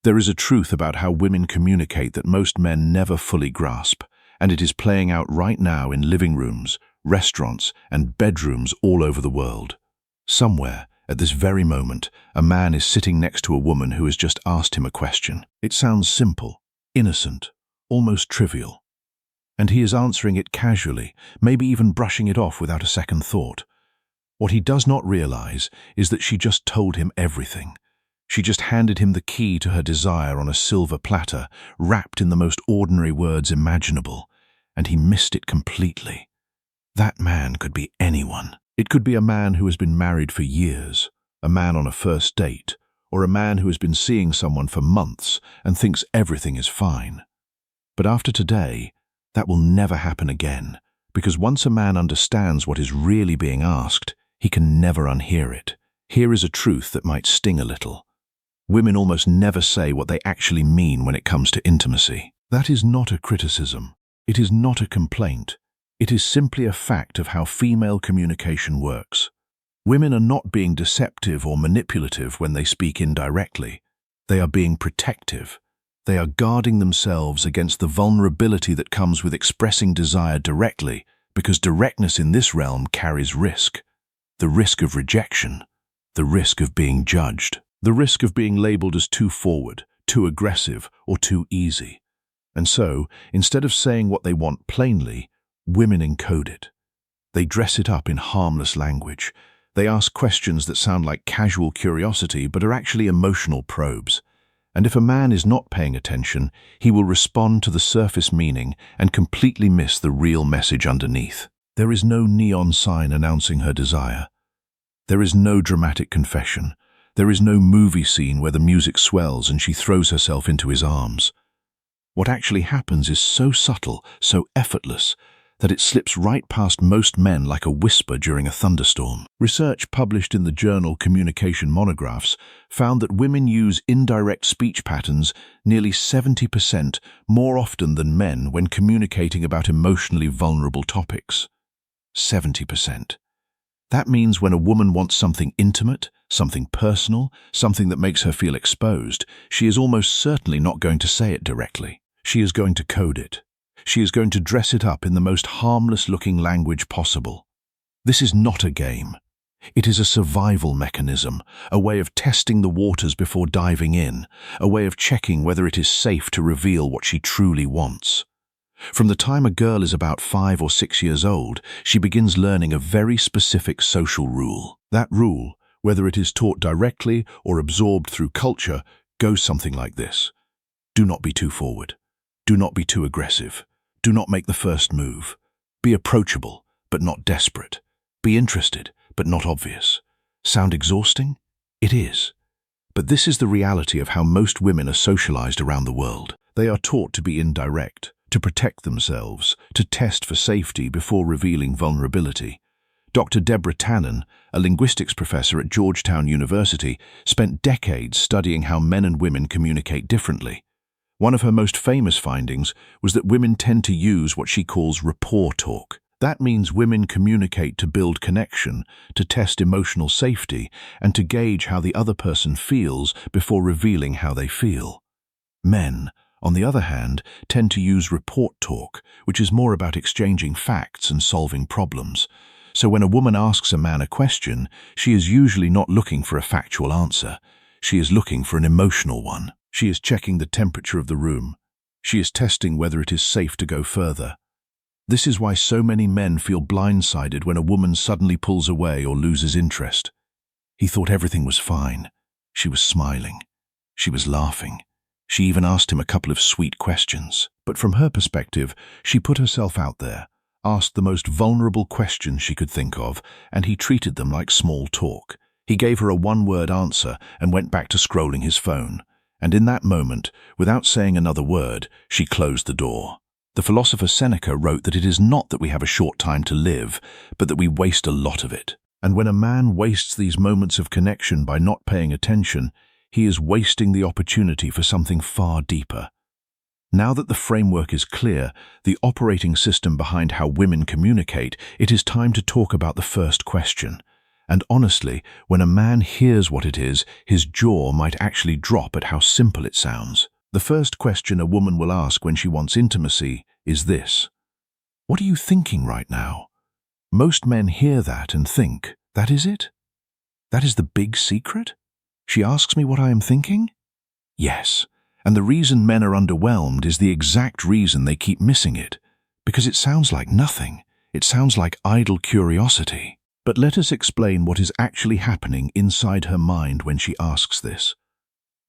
There is a truth about how women communicate that most men never fully grasp, and it is playing out right now in living rooms, restaurants, and bedrooms all over the world. Somewhere, at this very moment, a man is sitting next to a woman who has just asked him a question. It sounds simple, innocent, almost trivial. And he is answering it casually, maybe even brushing it off without a second thought. What he does not realize is that she just told him everything. She just handed him the key to her desire on a silver platter, wrapped in the most ordinary words imaginable, and he missed it completely. That man could be anyone. It could be a man who has been married for years, a man on a first date, or a man who has been seeing someone for months and thinks everything is fine. But after today, that will never happen again, because once a man understands what is really being asked, he can never unhear it. Here is a truth that might sting a little. Women almost never say what they actually mean when it comes to intimacy. That is not a criticism. It is not a complaint. It is simply a fact of how female communication works. Women are not being deceptive or manipulative when they speak indirectly. They are being protective. They are guarding themselves against the vulnerability that comes with expressing desire directly, because directness in this realm carries risk. The risk of rejection, the risk of being judged, the risk of being labeled as too forward, too aggressive, or too easy. And so, instead of saying what they want plainly, women encode it. They dress it up in harmless language. They ask questions that sound like casual curiosity but are actually emotional probes. And if a man is not paying attention, he will respond to the surface meaning and completely miss the real message underneath. There is no neon sign announcing her desire. There is no dramatic confession. There is no movie scene where the music swells and she throws herself into his arms. What actually happens is so subtle, so effortless, that it slips right past most men like a whisper during a thunderstorm. Research published in the journal Communication Monographs found that women use indirect speech patterns nearly 70% more often than men when communicating about emotionally vulnerable topics. 70%. That means when a woman wants something intimate, something personal, something that makes her feel exposed, she is almost certainly not going to say it directly. She is going to code it. She is going to dress it up in the most harmless-looking language possible. This is not a game. It is a survival mechanism, a way of testing the waters before diving in, a way of checking whether it is safe to reveal what she truly wants. From the time a girl is about 5 or 6 years old, she begins learning a very specific social rule. That rule, whether it is taught directly or absorbed through culture, goes something like this. Do not be too forward. Do not be too aggressive. Do not make the first move. Be approachable, but not desperate. Be interested, but not obvious. Sound exhausting? It is. But this is the reality of how most women are socialized around the world. They are taught to be indirect, to protect themselves, to test for safety before revealing vulnerability. Dr. Deborah Tannen, a linguistics professor at Georgetown University, spent decades studying how men and women communicate differently. One of her most famous findings was that women tend to use what she calls rapport talk. That means women communicate to build connection, to test emotional safety, and to gauge how the other person feels before revealing how they feel. Men, on the other hand, tend to use report talk, which is more about exchanging facts and solving problems. So when a woman asks a man a question, she is usually not looking for a factual answer. She is looking for an emotional one. She is checking the temperature of the room. She is testing whether it is safe to go further. This is why so many men feel blindsided when a woman suddenly pulls away or loses interest. He thought everything was fine. She was smiling. She was laughing. She even asked him a couple of sweet questions. But from her perspective, she put herself out there, asked the most vulnerable questions she could think of, and he treated them like small talk. He gave her a one-word answer and went back to scrolling his phone. And in that moment, without saying another word, she closed the door. The philosopher Seneca wrote that it is not that we have a short time to live, but that we waste a lot of it. And when a man wastes these moments of connection by not paying attention, he is wasting the opportunity for something far deeper. Now that the framework is clear, the operating system behind how women communicate, it is time to talk about the first question. And honestly, when a man hears what it is, his jaw might actually drop at how simple it sounds. The first question a woman will ask when she wants intimacy is this: what are you thinking right now? Most men hear that and think, that is it? That is the big secret? She asks me what I am thinking? Yes, and the reason men are underwhelmed is the exact reason they keep missing it, because it sounds like nothing. It sounds like idle curiosity. But let us explain what is actually happening inside her mind when she asks this.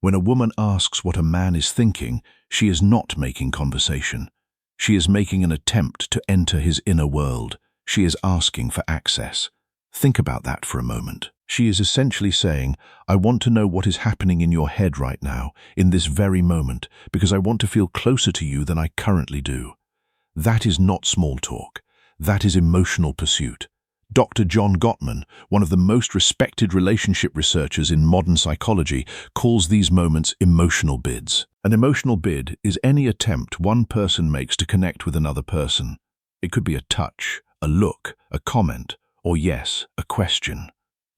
When a woman asks what a man is thinking, she is not making conversation. She is making an attempt to enter his inner world. She is asking for access. Think about that for a moment. She is essentially saying, I want to know what is happening in your head right now, in this very moment, because I want to feel closer to you than I currently do. That is not small talk. That is emotional pursuit. Dr. John Gottman, one of the most respected relationship researchers in modern psychology, calls these moments emotional bids. An emotional bid is any attempt one person makes to connect with another person. It could be a touch, a look, a comment, or yes, a question.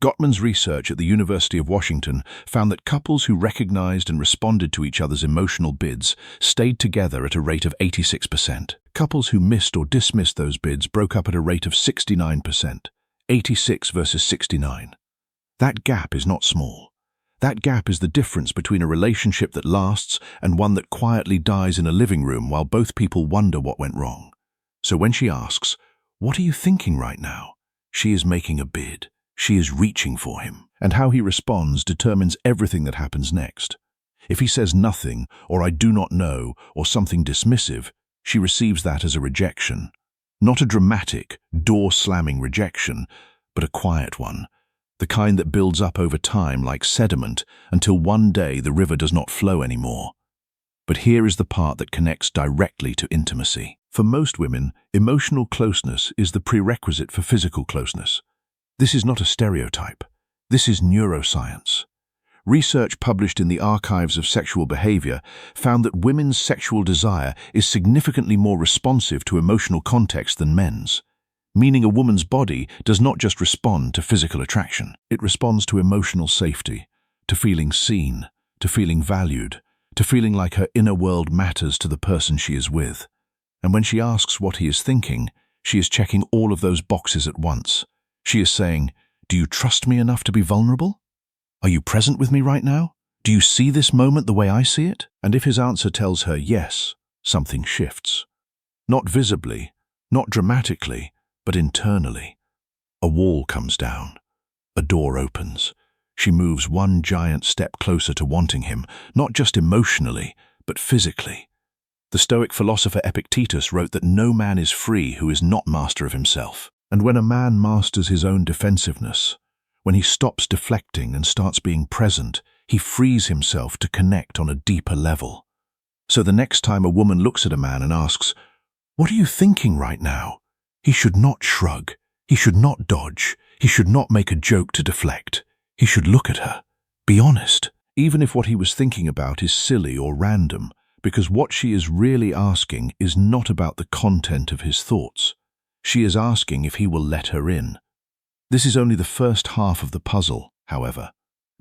Gottman's research at the University of Washington found that couples who recognized and responded to each other's emotional bids stayed together at a rate of 86%. Couples who missed or dismissed those bids broke up at a rate of 69%, 86 versus 69. That gap is not small. That gap is the difference between a relationship that lasts and one that quietly dies in a living room while both people wonder what went wrong. So when she asks, what are you thinking right now? She is making a bid. She is reaching for him, and how he responds determines everything that happens next. If he says nothing, or I do not know, or something dismissive, she receives that as a rejection. Not a dramatic, door-slamming rejection, but a quiet one, the kind that builds up over time like sediment until one day the river does not flow anymore. But here is the part that connects directly to intimacy. For most women, emotional closeness is the prerequisite for physical closeness. This is not a stereotype. This is neuroscience. Research published in the Archives of Sexual Behavior found that women's sexual desire is significantly more responsive to emotional context than men's, meaning a woman's body does not just respond to physical attraction. It responds to emotional safety, to feeling seen, to feeling valued, to feeling like her inner world matters to the person she is with. And when she asks what he is thinking, she is checking all of those boxes at once. She is saying, do you trust me enough to be vulnerable? Are you present with me right now? Do you see this moment the way I see it? And if his answer tells her yes, something shifts. Not visibly, not dramatically, but internally. A wall comes down. A door opens. She moves one giant step closer to wanting him, not just emotionally, but physically. The Stoic philosopher Epictetus wrote that no man is free who is not master of himself. And when a man masters his own defensiveness, when he stops deflecting and starts being present, he frees himself to connect on a deeper level. So the next time a woman looks at a man and asks, what are you thinking right now? He should not shrug. He should not dodge. He should not make a joke to deflect. He should look at her. Be honest, even if what he was thinking about is silly or random, because what she is really asking is not about the content of his thoughts. She is asking if he will let her in. This is only the first half of the puzzle, however,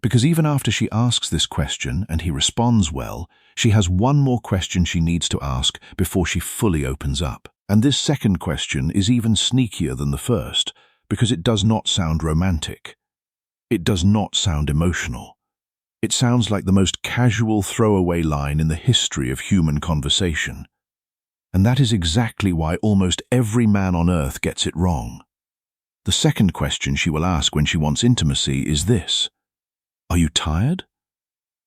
because even after she asks this question and he responds well, she has one more question she needs to ask before she fully opens up. And this second question is even sneakier than the first, because it does not sound romantic. It does not sound emotional. It sounds like the most casual throwaway line in the history of human conversation. And that is exactly why almost every man on earth gets it wrong. The second question she will ask when she wants intimacy is this: are you tired?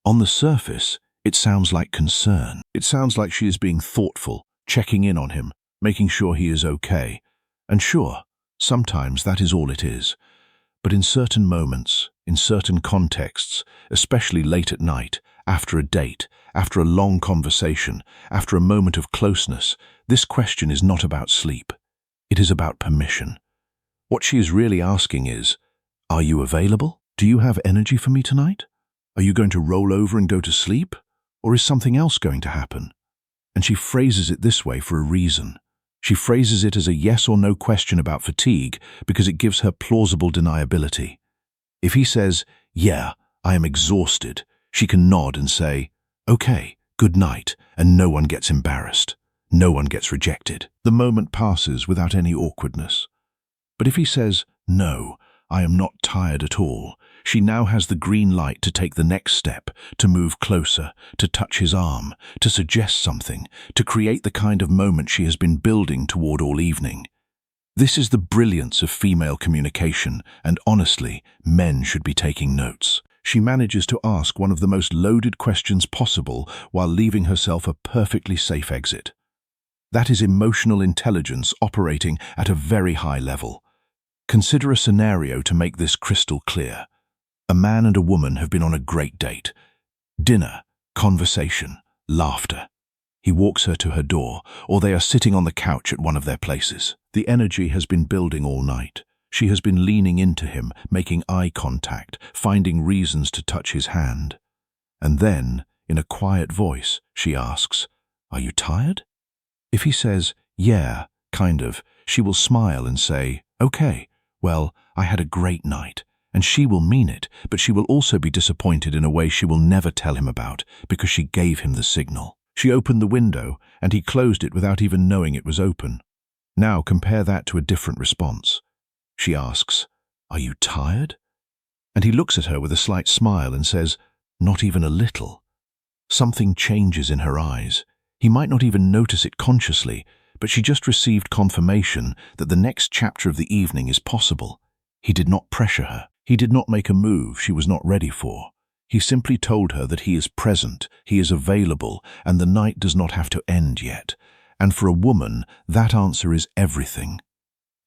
On the surface, it sounds like concern. It sounds like she is being thoughtful, checking in on him, making sure he is okay. And sure, sometimes that is all it is. But in certain moments, in certain contexts, especially late at night, after a date, after a long conversation, after a moment of closeness, this question is not about sleep. It is about permission. What she is really asking is, are you available? Do you have energy for me tonight? Are you going to roll over and go to sleep? Or is something else going to happen? And she phrases it this way for a reason. She phrases it as a yes or no question about fatigue because it gives her plausible deniability. If he says, "Yeah, I am exhausted," she can nod and say, "Okay, good night," and no one gets embarrassed. No one gets rejected. The moment passes without any awkwardness. But if he says, "No, I am not tired at all," she now has the green light to take the next step, to move closer, to touch his arm, to suggest something, to create the kind of moment she has been building toward all evening. This is the brilliance of female communication, and honestly, men should be taking notes. She manages to ask one of the most loaded questions possible while leaving herself a perfectly safe exit. That is emotional intelligence operating at a very high level. Consider a scenario to make this crystal clear. A man and a woman have been on a great date. Dinner, conversation, laughter. He walks her to her door, or they are sitting on the couch at one of their places. The energy has been building all night. She has been leaning into him, making eye contact, finding reasons to touch his hand. And then, in a quiet voice, she asks, "Are you tired?" If he says, "Yeah, kind of," she will smile and say, "Okay, well, I had a great night." And she will mean it, but she will also be disappointed in a way she will never tell him about, because she gave him the signal. She opened the window, and he closed it without even knowing it was open. Now compare that to a different response. She asks, "Are you tired?" And he looks at her with a slight smile and says, "Not even a little." Something changes in her eyes. He might not even notice it consciously, but she just received confirmation that the next chapter of the evening is possible. He did not pressure her. He did not make a move she was not ready for. He simply told her that he is present, he is available, and the night does not have to end yet. And for a woman, that answer is everything.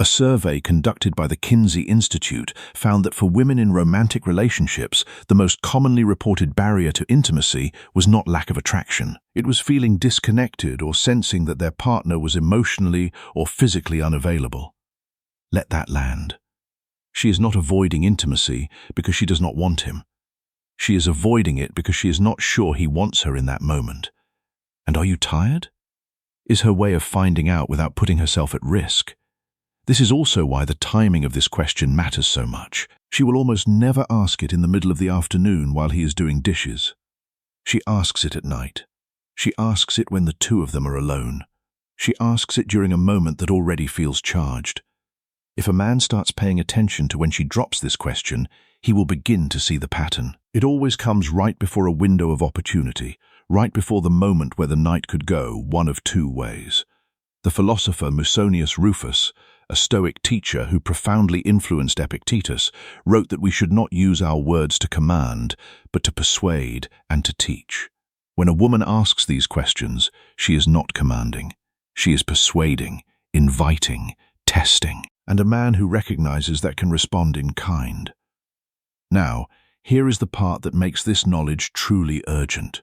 A survey conducted by the Kinsey Institute found that for women in romantic relationships, the most commonly reported barrier to intimacy was not lack of attraction. It was feeling disconnected or sensing that their partner was emotionally or physically unavailable. Let that land. She is not avoiding intimacy because she does not want him. She is avoiding it because she is not sure he wants her in that moment. And "are you tired?" is her way of finding out without putting herself at risk. This is also why the timing of this question matters so much. She will almost never ask it in the middle of the afternoon while he is doing dishes. She asks it at night. She asks it when the two of them are alone. She asks it during a moment that already feels charged. If a man starts paying attention to when she drops this question, he will begin to see the pattern. It always comes right before a window of opportunity, right before the moment where the night could go one of two ways. The philosopher Musonius Rufus, a Stoic teacher who profoundly influenced Epictetus, wrote that we should not use our words to command, but to persuade and to teach. When a woman asks these questions, she is not commanding. She is persuading, inviting, testing. And a man who recognizes that can respond in kind. Now, here is the part that makes this knowledge truly urgent.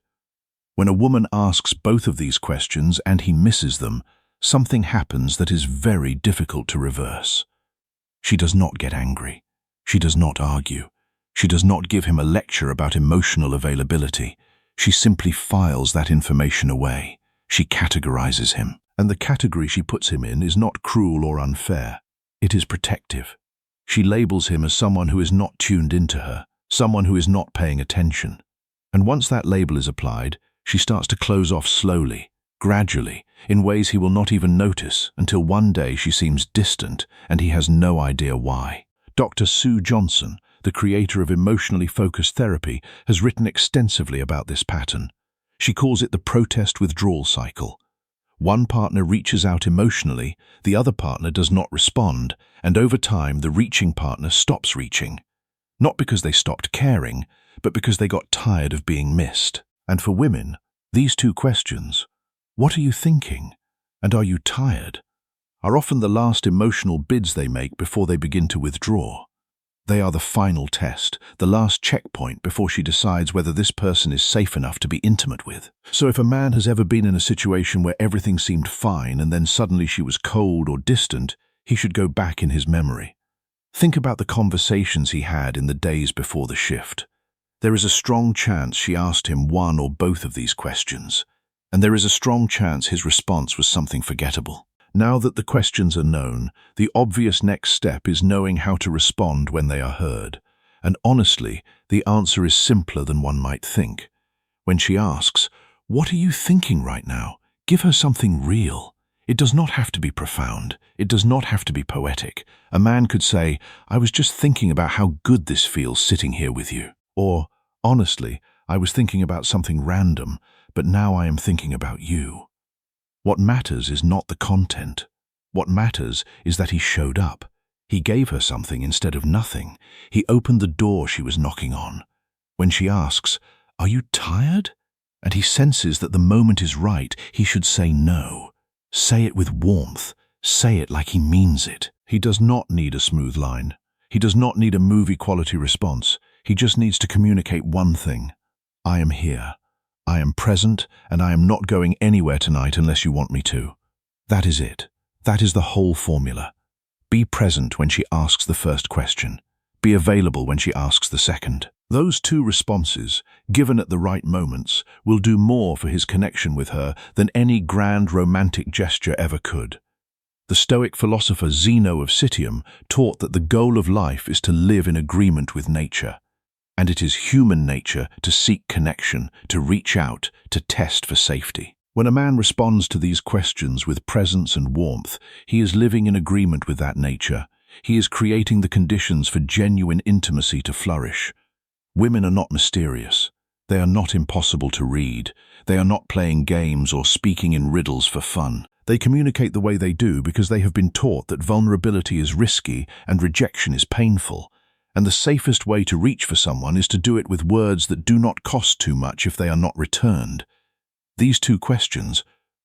When a woman asks both of these questions and he misses them, something happens that is very difficult to reverse. She does not get angry. She does not argue. She does not give him a lecture about emotional availability. She simply files that information away. She categorizes him. And the category she puts him in is not cruel or unfair. It is protective. She labels him as someone who is not tuned into her, someone who is not paying attention. And once that label is applied, she starts to close off slowly, gradually, in ways he will not even notice, until one day she seems distant and he has no idea why. Dr. Sue Johnson, the creator of emotionally focused therapy, has written extensively about this pattern. She calls it the protest withdrawal cycle. One partner reaches out emotionally, the other partner does not respond, and over time the reaching partner stops reaching. Not because they stopped caring, but because they got tired of being missed. And for women, these two questions, "What are you thinking?" and "Are you tired?" are often the last emotional bids they make before they begin to withdraw. They are the final test, the last checkpoint before she decides whether this person is safe enough to be intimate with. So if a man has ever been in a situation where everything seemed fine and then suddenly she was cold or distant, he should go back in his memory. Think about the conversations he had in the days before the shift. There is a strong chance she asked him one or both of these questions, and there is a strong chance his response was something forgettable. Now that the questions are known, the obvious next step is knowing how to respond when they are heard. And honestly, the answer is simpler than one might think. When she asks, "What are you thinking right now?" give her something real. It does not have to be profound. It does not have to be poetic. A man could say, "I was just thinking about how good this feels sitting here with you." Or, "Honestly, I was thinking about something random, but now I am thinking about you." What matters is not the content. What matters is that he showed up. He gave her something instead of nothing. He opened the door she was knocking on. When she asks, "Are you tired?" and he senses that the moment is right, he should say no. Say it with warmth. Say it like he means it. He does not need a smooth line. He does not need a movie-quality response. He just needs to communicate one thing. "I am here. I am present, and I am not going anywhere tonight unless you want me to." That is it. That is the whole formula. Be present when she asks the first question. Be available when she asks the second. Those two responses, given at the right moments, will do more for his connection with her than any grand romantic gesture ever could. The Stoic philosopher Zeno of Citium taught that the goal of life is to live in agreement with nature. And it is human nature to seek connection, to reach out, to test for safety. When a man responds to these questions with presence and warmth, he is living in agreement with that nature. He is creating the conditions for genuine intimacy to flourish. Women are not mysterious. They are not impossible to read. They are not playing games or speaking in riddles for fun. They communicate the way they do because they have been taught that vulnerability is risky and rejection is painful. And the safest way to reach for someone is to do it with words that do not cost too much if they are not returned. These two questions,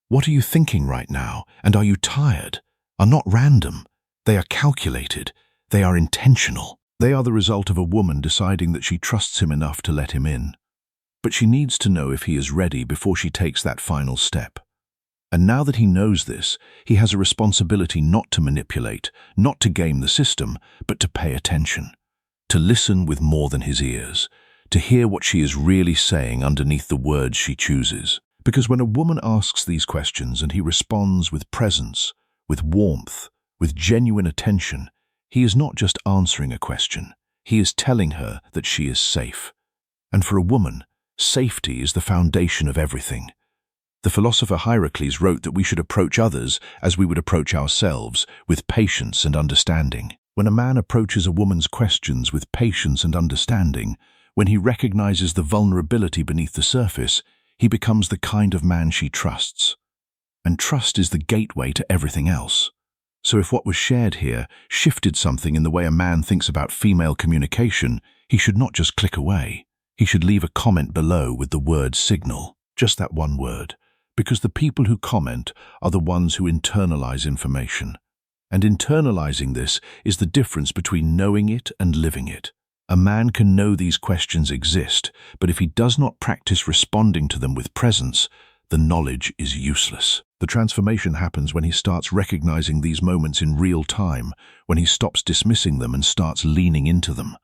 "What are you thinking right now?" and "Are you tired?" are not random. They are calculated. They are intentional. They are the result of a woman deciding that she trusts him enough to let him in. But she needs to know if he is ready before she takes that final step. And now that he knows this, he has a responsibility not to manipulate, not to game the system, but to pay attention. To listen with more than his ears. To hear what she is really saying underneath the words she chooses. Because when a woman asks these questions and he responds with presence, with warmth, with genuine attention, he is not just answering a question. He is telling her that she is safe. And for a woman, safety is the foundation of everything. The philosopher Hierocles wrote that we should approach others as we would approach ourselves, with patience and understanding. When a man approaches a woman's questions with patience and understanding, when he recognizes the vulnerability beneath the surface, he becomes the kind of man she trusts. And trust is the gateway to everything else. So if what was shared here shifted something in the way a man thinks about female communication, he should not just click away. He should leave a comment below with the word "signal." Just that one word. Because the people who comment are the ones who internalize information. And internalizing this is the difference between knowing it and living it. A man can know these questions exist, but if he does not practice responding to them with presence, the knowledge is useless. The transformation happens when he starts recognizing these moments in real time, when he stops dismissing them and starts leaning into them.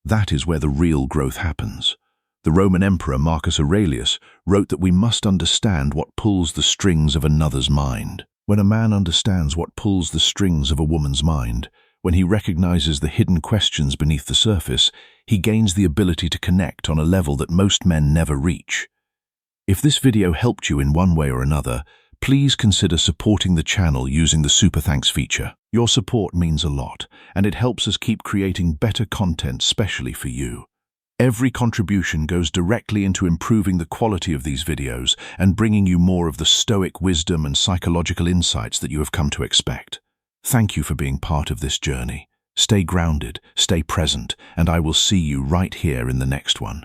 That is where the real growth happens. The Roman Emperor Marcus Aurelius wrote that we must understand what pulls the strings of another's mind. When a man understands what pulls the strings of a woman's mind, when he recognizes the hidden questions beneath the surface, he gains the ability to connect on a level that most men never reach. If this video helped you in one way or another, please consider supporting the channel using the Super Thanks feature. Your support means a lot, and it helps us keep creating better content specially for you. Every contribution goes directly into improving the quality of these videos and bringing you more of the Stoic wisdom and psychological insights that you have come to expect. Thank you for being part of this journey. Stay grounded, stay present, and I will see you right here in the next one.